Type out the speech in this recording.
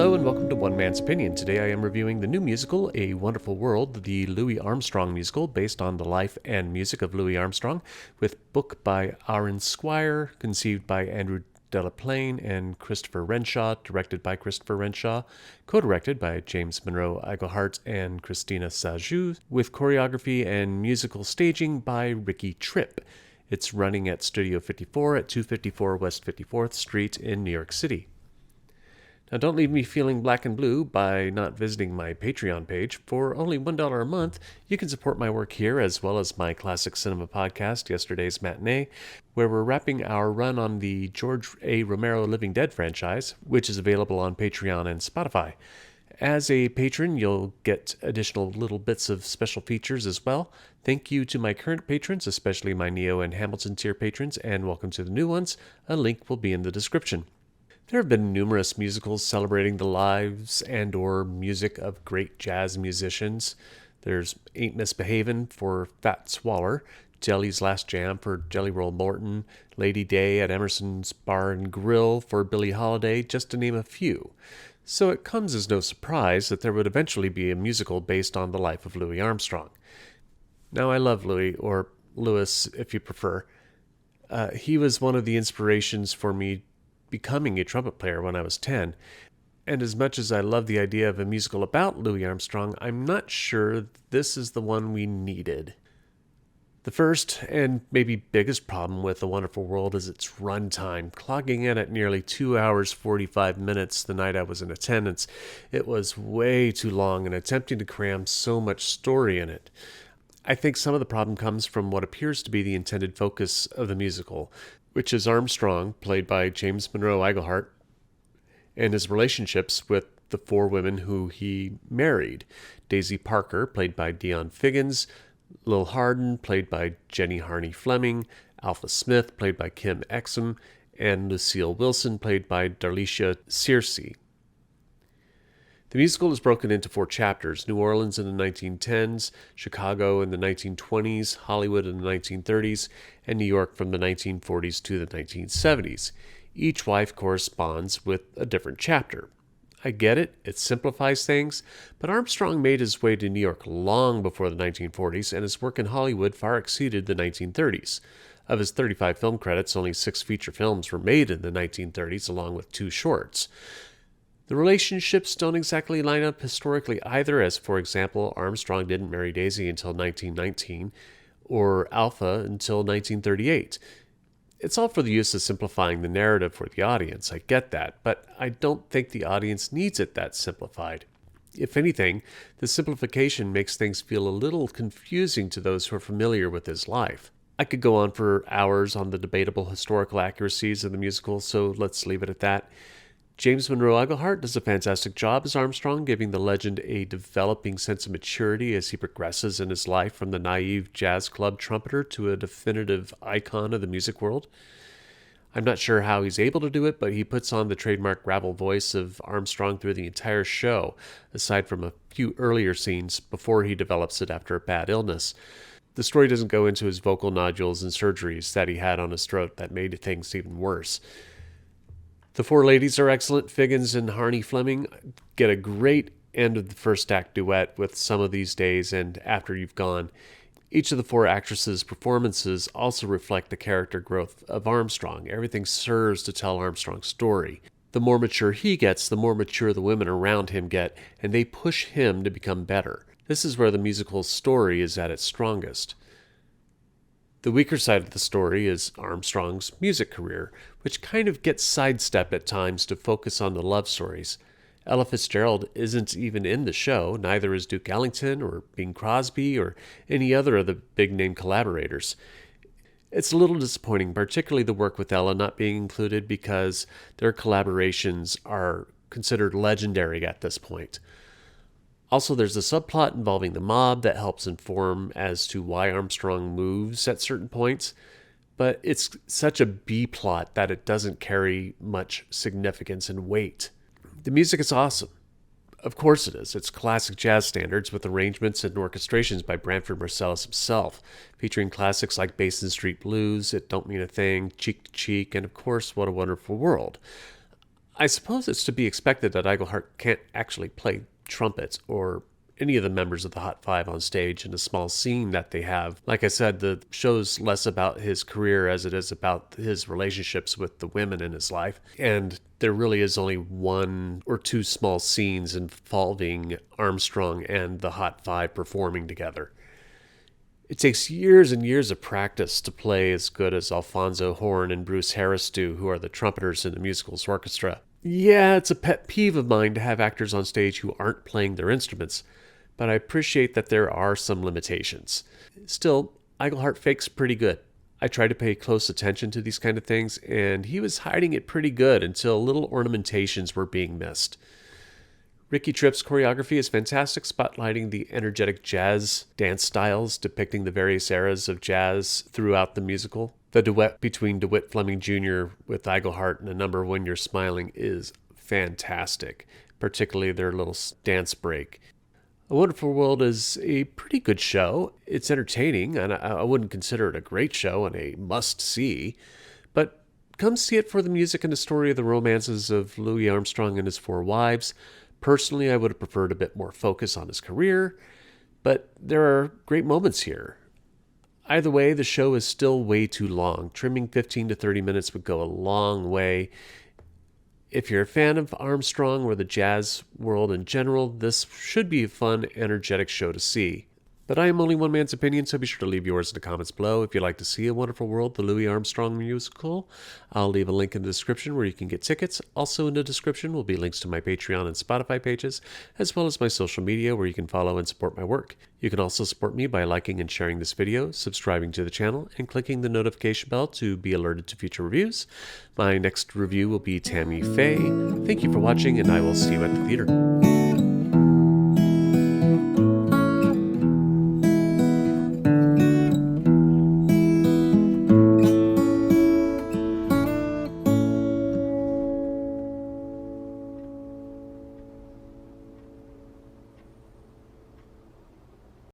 Hello and welcome to One Man's Opinion. Today I am reviewing the new musical, A Wonderful World, the Louis Armstrong musical based on the life and music of Louis Armstrong, with book by Aurin Squire, conceived by Andrew Delaplaine and Christopher Renshaw, directed by Christopher Renshaw, co-directed by James Monroe, Iglehart, and Christina Sajous, with choreography and musical staging by Rickey Tripp. It's running at Studio 54 at 254 West 54th Street in New York City. Now, don't leave me feeling black and blue by not visiting my Patreon page. For only $1 a month, you can support my work here as well as my classic cinema podcast, Yesterday's Matinee, where we're wrapping our run on the George A. Romero Living Dead franchise, which is available on Patreon and Spotify. As a patron, you'll get additional little bits of special features as well. Thank you to my current patrons, especially my Neo and Hamilton tier patrons, and welcome to the new ones. A link will be in the description. There have been numerous musicals celebrating the lives and or music of great jazz musicians. There's Ain't Misbehavin' for Fat Swaller, Jelly's Last Jam for Jelly Roll Morton, Lady Day at Emerson's Bar and Grill for Billie Holiday, just to name a few. So it comes as no surprise that there would eventually be a musical based on the life of Louis Armstrong. Now, I love Louis, or Louis if you prefer. He was one of the inspirations for me becoming a trumpet player when I was 10. And as much as I love the idea of a musical about Louis Armstrong, I'm not sure this is the one we needed. The first and maybe biggest problem with A Wonderful World is its runtime, clogging in at nearly 2 hours 45 minutes the night I was in attendance. It was way too long and attempting to cram so much story in it. I think some of the problem comes from what appears to be the intended focus of the musical, which is Armstrong, played by James Monroe Iglehart, and his relationships with the four women who he married. Daisy Parker, played by Dion Figgins, Lil Hardin, played by Jenny Harney Fleming, Alpha Smith, played by Kim Exum, and Lucille Wilson, played by Darlicia Searcy. The musical is broken into 4 chapters: New Orleans in the 1910s, Chicago in the 1920s, Hollywood in the 1930s, and New York from the 1940s to the 1970s. Each wife corresponds with a different chapter. I get it, it simplifies things, but Armstrong made his way to New York long before the 1940s, and his work in Hollywood far exceeded the 1930s. Of his 35 film credits, only 6 feature films were made in the 1930s, along with 2 shorts. The relationships don't exactly line up historically either, as, for example, Armstrong didn't marry Daisy until 1919, or Alpha until 1938. It's all for the use of simplifying the narrative for the audience, I get that, but I don't think the audience needs it that simplified. If anything, the simplification makes things feel a little confusing to those who are familiar with his life. I could go on for hours on the debatable historical accuracies of the musical, so let's leave it at that. James Monroe Iglehart does a fantastic job as Armstrong, giving the legend a developing sense of maturity as he progresses in his life from the naive jazz club trumpeter to a definitive icon of the music world. I'm not sure how he's able to do it, but he puts on the trademark gravel voice of Armstrong through the entire show, aside from a few earlier scenes before he develops it after a bad illness. The story doesn't go into his vocal nodules and surgeries that he had on his throat that made things even worse. The 4 ladies are excellent. Figgins and Harney Fleming get a great end of the first act duet with Some of These Days and After You've Gone. Each of the 4 actresses' performances also reflect the character growth of Armstrong. Everything serves to tell Armstrong's story. The more mature he gets, the more mature the women around him get, and they push him to become better. This is where the musical story is at its strongest. The weaker side of the story is Armstrong's music career, which kind of gets sidestepped at times to focus on the love stories. Ella Fitzgerald isn't even in the show, neither is Duke Ellington or Bing Crosby or any other of the big-name collaborators. It's a little disappointing, particularly the work with Ella not being included because their collaborations are considered legendary at this point. Also, there's a subplot involving the mob that helps inform as to why Armstrong moves at certain points, but it's such a B-plot that it doesn't carry much significance and weight. The music is awesome. Of course it is. It's classic jazz standards with arrangements and orchestrations by Branford Marsalis himself, featuring classics like Basin Street Blues, It Don't Mean a Thing, Cheek to Cheek, and of course, What a Wonderful World. I suppose it's to be expected that Iglehart can't actually play trumpet or any of the members of the Hot Five on stage in a small scene that they have. Like I said, the show's less about his career as it is about his relationships with the women in his life. And there really is only one or two small scenes involving Armstrong and the Hot Five performing together. It takes years and years of practice to play as good as Alfonso Horn and Bruce Harris do, who are the trumpeters in the musical's orchestra. Yeah, it's a pet peeve of mine to have actors on stage who aren't playing their instruments, but I appreciate that there are some limitations. Still, Iglehart fakes pretty good. I try to pay close attention to these kind of things, and he was hiding it pretty good until little ornamentations were being missed. Rickey Tripp's choreography is fantastic, spotlighting the energetic jazz dance styles depicting the various eras of jazz throughout the musical. The duet between Dewitt, Fleming Jr. with Iglehart and a number When You're Smiling is fantastic, particularly their little dance break. A Wonderful World is a pretty good show. It's entertaining, and I wouldn't consider it a great show and a must-see, but come see it for the music and the story of the romances of Louis Armstrong and his four wives. Personally, I would have preferred a bit more focus on his career, but there are great moments here. Either way, the show is still way too long. Trimming 15 to 30 minutes would go a long way. If you're a fan of Armstrong or the jazz world in general, this should be a fun, energetic show to see. But I am only one man's opinion, so be sure to leave yours in the comments below. If you'd like to see A Wonderful World, the Louis Armstrong musical, I'll leave a link in the description where you can get tickets. Also in the description will be links to my Patreon and Spotify pages, as well as my social media where you can follow and support my work. You can also support me by liking and sharing this video, subscribing to the channel, and clicking the notification bell to be alerted to future reviews. My next review will be Tammy Faye. Thank you for watching, and I will see you at the theater.